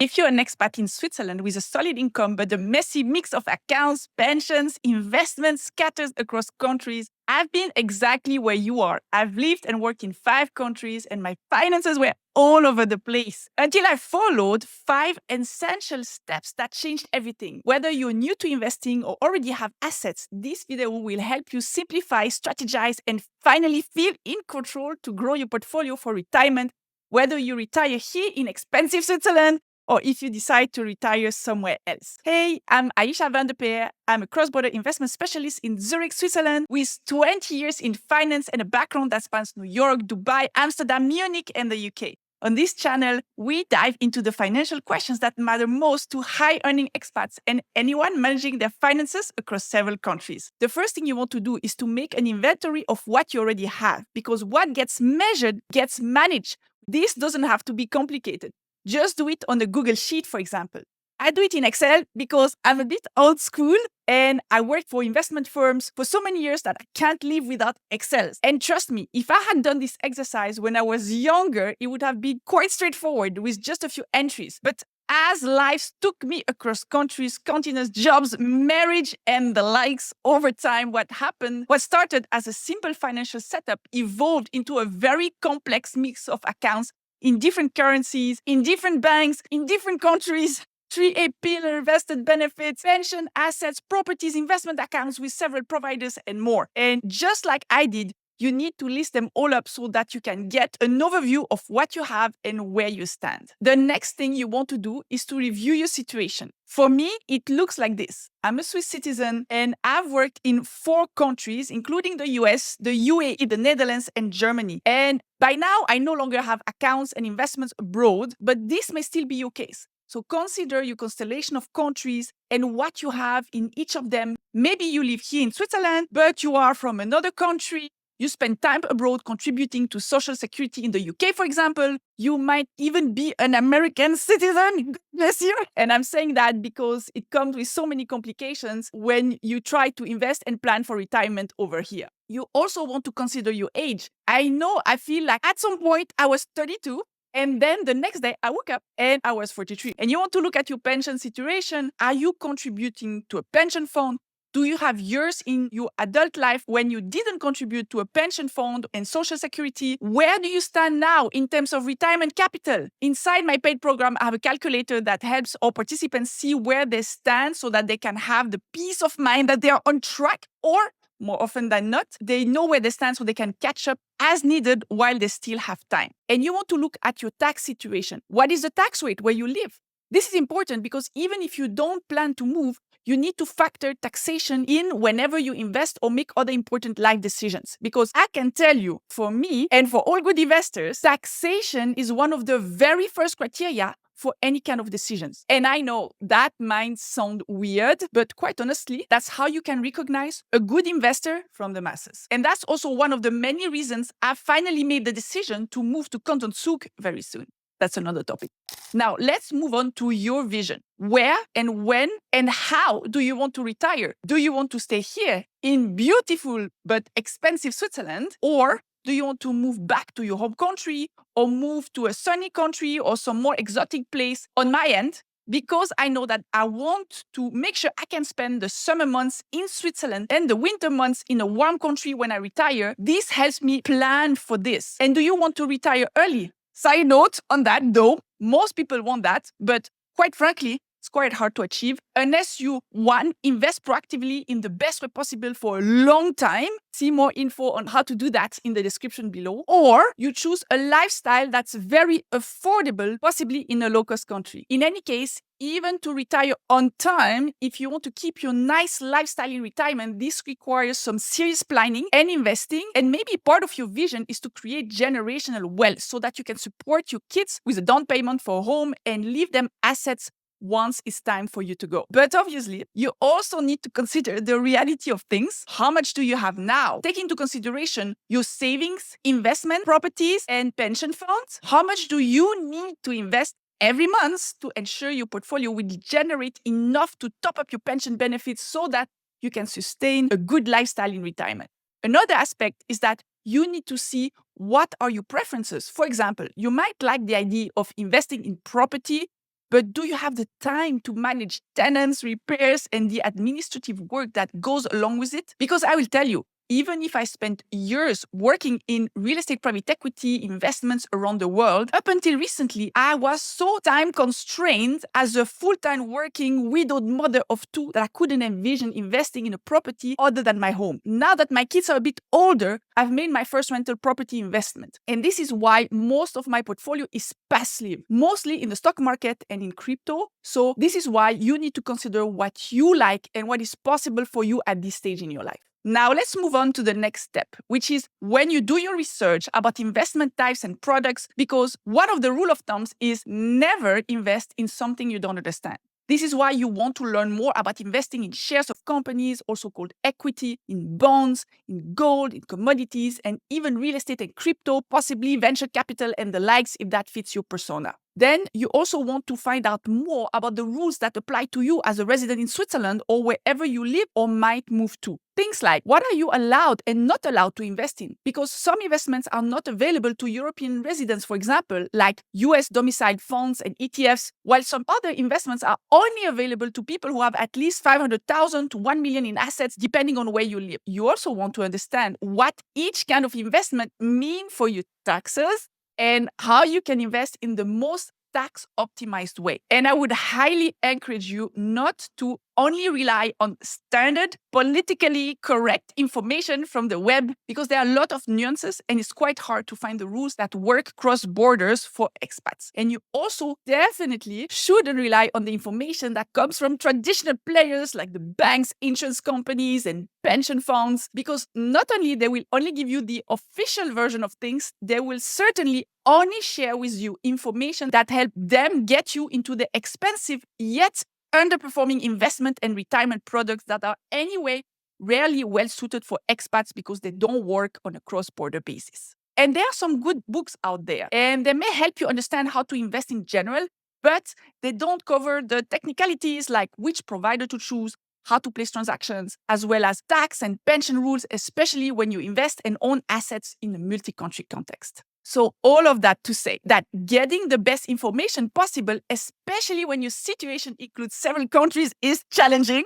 If you're an expat in Switzerland with a solid income but a messy mix of accounts, pensions, investments scattered across countries, I've been exactly where you are. I've lived and worked in 5 countries and my finances were all over the place until I followed 5 essential steps that changed everything. Whether you're new to investing or already have assets, this video will help you simplify, strategize, and finally feel in control to grow your portfolio for retirement, whether you retire here in expensive Switzerland or if you decide to retire somewhere else. Hey, I'm Aysha van der Peer. I'm a cross-border investment specialist in Zurich, Switzerland, with 20 years in finance and a background that spans New York, Dubai, Amsterdam, Munich, and the UK. On this channel, we dive into the financial questions that matter most to high-earning expats and anyone managing their finances across several countries. The first thing you want to do is to make an inventory of what you already have, because what gets measured gets managed. This doesn't have to be complicated. Just do it on a Google Sheet, for example. I do it in Excel because I'm a bit old school and I worked for investment firms for so many years that I can't live without Excel. And trust me, if I had done this exercise when I was younger, it would have been quite straightforward with just a few entries. But as life took me across countries, continents, jobs, marriage, and the likes, over time, what started as a simple financial setup evolved into a very complex mix of accounts in different currencies, in different banks, in different countries. 3A pillar, vested benefits, pension, assets, properties, investment accounts with several providers and more. And just like I did, you need to list them all up so that you can get an overview of what you have and where you stand. The next thing you want to do is to review your situation. For me, it looks like this. I'm a Swiss citizen and I've worked in 4 countries, including the US, the UAE, the Netherlands, and Germany. And by now, I no longer have accounts and investments abroad, but this may still be your case. So consider your constellation of countries and what you have in each of them. Maybe you live here in Switzerland, but you are from another country. You spend time abroad contributing to Social Security in the UK, for example. You might even be an American citizen. Bless you. And I'm saying that because it comes with so many complications when you try to invest and plan for retirement over here. You also want to consider your age. I feel like at some point I was 32. And then the next day I woke up and I was 43. And you want to look at your pension situation. Are you contributing to a pension fund? Do you have years in your adult life when you didn't contribute to a pension fund and Social Security? Where do you stand now in terms of retirement capital? Inside my paid program, I have a calculator that helps our participants see where they stand so that they can have the peace of mind that they are on track, or more often than not, they know where they stand so they can catch up as needed while they still have time. And you want to look at your tax situation. What is the tax rate where you live? This is important because even if you don't plan to move, you need to factor taxation in whenever you invest or make other important life decisions. Because I can tell you, for me and for all good investors, taxation is one of the very first criteria for any kind of decisions. And I know that might sound weird, but quite honestly, that's how you can recognize a good investor from the masses. And that's also one of the many reasons I finally made the decision to move to Canton Zug very soon. That's another topic. Now, let's move on to your vision. Where and when and how do you want to retire? Do you want to stay here in beautiful but expensive Switzerland? Or do you want to move back to your home country or move to a sunny country or some more exotic place? On my end, because I know that I want to make sure I can spend the summer months in Switzerland and the winter months in a warm country when I retire, this helps me plan for this. And do you want to retire early? Side note on that, though, most people want that, but quite frankly, it's quite hard to achieve unless you, one, invest proactively in the best way possible for a long time. See more info on how to do that in the description below. Or you choose a lifestyle that's very affordable, possibly in a low-cost country. In any case, even to retire on time, if you want to keep your nice lifestyle in retirement, this requires some serious planning and investing. And maybe part of your vision is to create generational wealth so that you can support your kids with a down payment for a home and leave them assets once it's time for you to go. But obviously, you also need to consider the reality of things. How much do you have now? Take into consideration your savings, investment, properties, and pension funds. How much do you need to invest every month to ensure your portfolio will generate enough to top up your pension benefits so that you can sustain a good lifestyle in retirement? Another aspect is that you need to see what are your preferences. For example, you might like the idea of investing in property, But do you have the time to manage tenants, repairs, and the administrative work that goes along with it? Because I will tell you, even if I spent years working in real estate private equity investments around the world, up until recently, I was so time constrained as a full-time working widowed mother of two that I couldn't envision investing in a property other than my home. Now that my kids are a bit older, I've made my first rental property investment. And this is why most of my portfolio is passive, mostly in the stock market and in crypto. So this is why you need to consider what you like and what is possible for you at this stage in your life. Now, let's move on to the next step, which is when you do your research about investment types and products, because one of the rule of thumbs is never invest in something you don't understand. This is why you want to learn more about investing in shares of companies, also called equity, in bonds, in gold, in commodities, and even real estate and crypto, possibly venture capital and the likes if that fits your persona. Then you also want to find out more about the rules that apply to you as a resident in Switzerland or wherever you live or might move to. Things like what are you allowed and not allowed to invest in? Because some investments are not available to European residents, for example, like US domiciled funds and ETFs, while some other investments are only available to people who have at least 500,000 to 1 million in assets, depending on where you live. You also want to understand what each kind of investment mean for your taxes and how you can invest in the most tax optimized way. And I would highly encourage you not to only rely on standard, politically correct information from the web, because there are a lot of nuances and it's quite hard to find the rules that work cross borders for expats. And you also definitely shouldn't rely on the information that comes from traditional players like the banks, insurance companies, and pension funds, because not only they will only give you the official version of things, they will certainly only share with you information that help them get you into the expensive yet underperforming investment and retirement products that are anyway rarely well suited for expats because they don't work on a cross-border basis. And there are some good books out there, and they may help you understand how to invest in general, but they don't cover the technicalities like which provider to choose, how to place transactions, as well as tax and pension rules, especially when you invest and own assets in a multi-country context. So all of that to say that getting the best information possible, especially when your situation includes several countries, is challenging.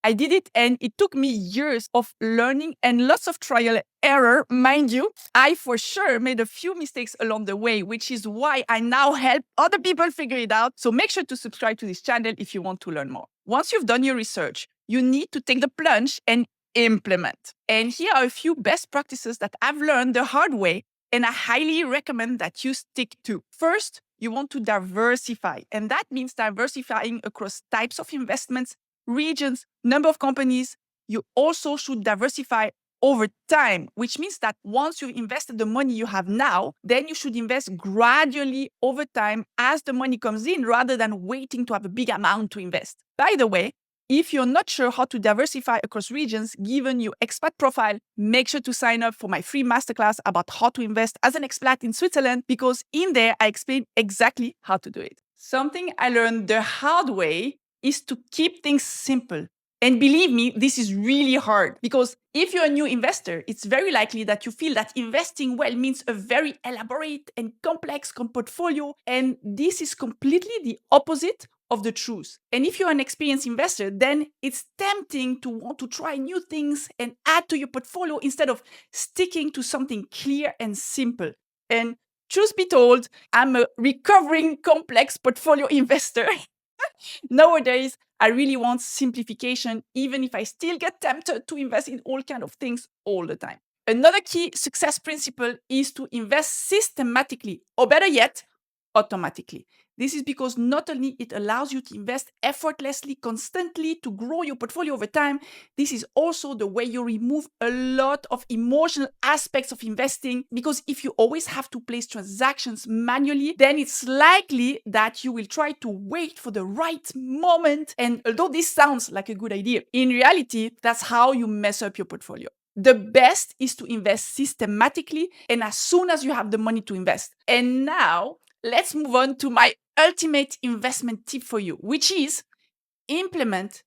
I did it and it took me years of learning and lots of trial and error, mind you. I for sure made a few mistakes along the way, which is why I now help other people figure it out. So make sure to subscribe to this channel if you want to learn more. Once you've done your research, you need to take the plunge and implement. And here are a few best practices that I've learned the hard way, and I highly recommend that you stick to. First, you want to diversify, and that means diversifying across types of investments, regions, number of companies. You also should diversify over time, which means that once you've invested the money you have now, then you should invest gradually over time as the money comes in rather than waiting to have a big amount to invest. By the way, if you're not sure how to diversify across regions, given your expat profile, make sure to sign up for my free masterclass about how to invest as an expat in Switzerland, because in there, I explain exactly how to do it. Something I learned the hard way is to keep things simple. And believe me, this is really hard because if you're a new investor, it's very likely that you feel that investing well means a very elaborate and complex portfolio. And this is completely the opposite of the truth. And if you're an experienced investor, then it's tempting to want to try new things and add to your portfolio instead of sticking to something clear and simple. And truth be told, I'm a recovering complex portfolio investor. Nowadays, I really want simplification, even if I still get tempted to invest in all kinds of things all the time. Another key success principle is to invest systematically, or better yet, automatically. This is because not only it allows you to invest effortlessly, constantly to grow your portfolio over time, this is also the way you remove a lot of emotional aspects of investing, because if you always have to place transactions manually, then it's likely that you will try to wait for the right moment. And although this sounds like a good idea, in reality, that's how you mess up your portfolio. The best is to invest systematically and as soon as you have the money to invest. And now, let's move on to my ultimate investment tip for you, which is implement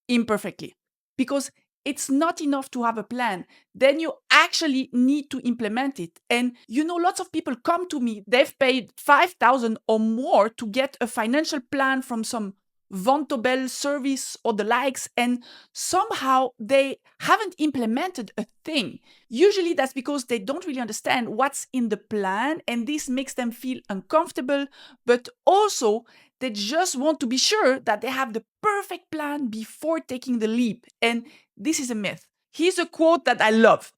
imperfectly. Because it's not enough to have a plan. Then you actually need to implement it. And lots of people come to me, they've paid 5,000 or more to get a financial plan from some Vontobel service or the likes, and somehow they haven't implemented a thing. Usually that's because they don't really understand what's in the plan, and this makes them feel uncomfortable, but also they just want to be sure that they have the perfect plan before taking the leap. And this is a myth. Here's a quote that I love.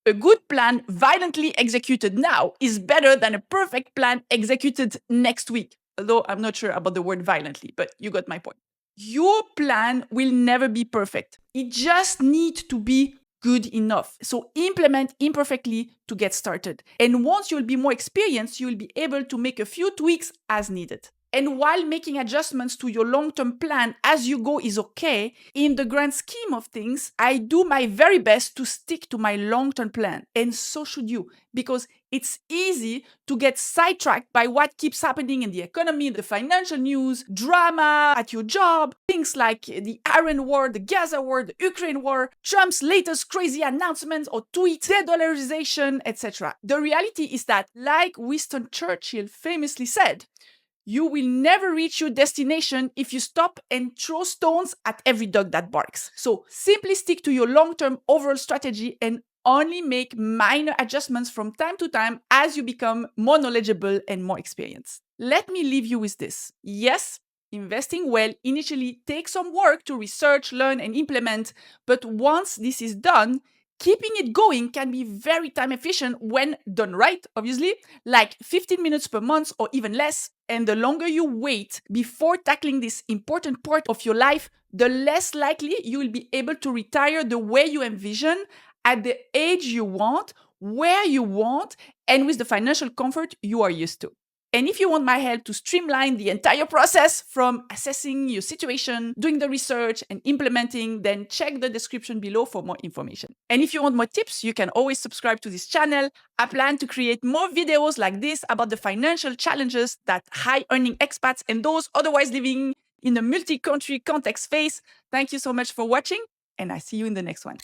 A good plan violently executed now is better than a perfect plan executed next week. Although I'm not sure about the word violently, but you got my point. Your plan will never be perfect. It just needs to be good enough. So implement imperfectly to get started. And once you'll be more experienced, you'll be able to make a few tweaks as needed. And while making adjustments to your long-term plan as you go is okay, in the grand scheme of things, I do my very best to stick to my long-term plan. And so should you, because it's easy to get sidetracked by what keeps happening in the economy, the financial news, drama at your job, things like the Iran war, the Gaza war, the Ukraine war, Trump's latest crazy announcements or tweets, de-dollarization, etc. The reality is that, like Winston Churchill famously said, you will never reach your destination if you stop and throw stones at every dog that barks. So simply stick to your long-term overall strategy and only make minor adjustments from time to time as you become more knowledgeable and more experienced. Let me leave you with this. Yes, investing well initially takes some work to research, learn, and implement, but once this is done, keeping it going can be very time efficient when done right, obviously, like 15 minutes per month or even less. And the longer you wait before tackling this important part of your life, the less likely you will be able to retire the way you envision, at the age you want, where you want, and with the financial comfort you are used to. And if you want my help to streamline the entire process from assessing your situation, doing the research, and implementing, then check the description below for more information. And if you want more tips, you can always subscribe to this channel. I plan to create more videos like this about the financial challenges that high-earning expats and those otherwise living in a multi-country context face. Thank you so much for watching, and I see you in the next one.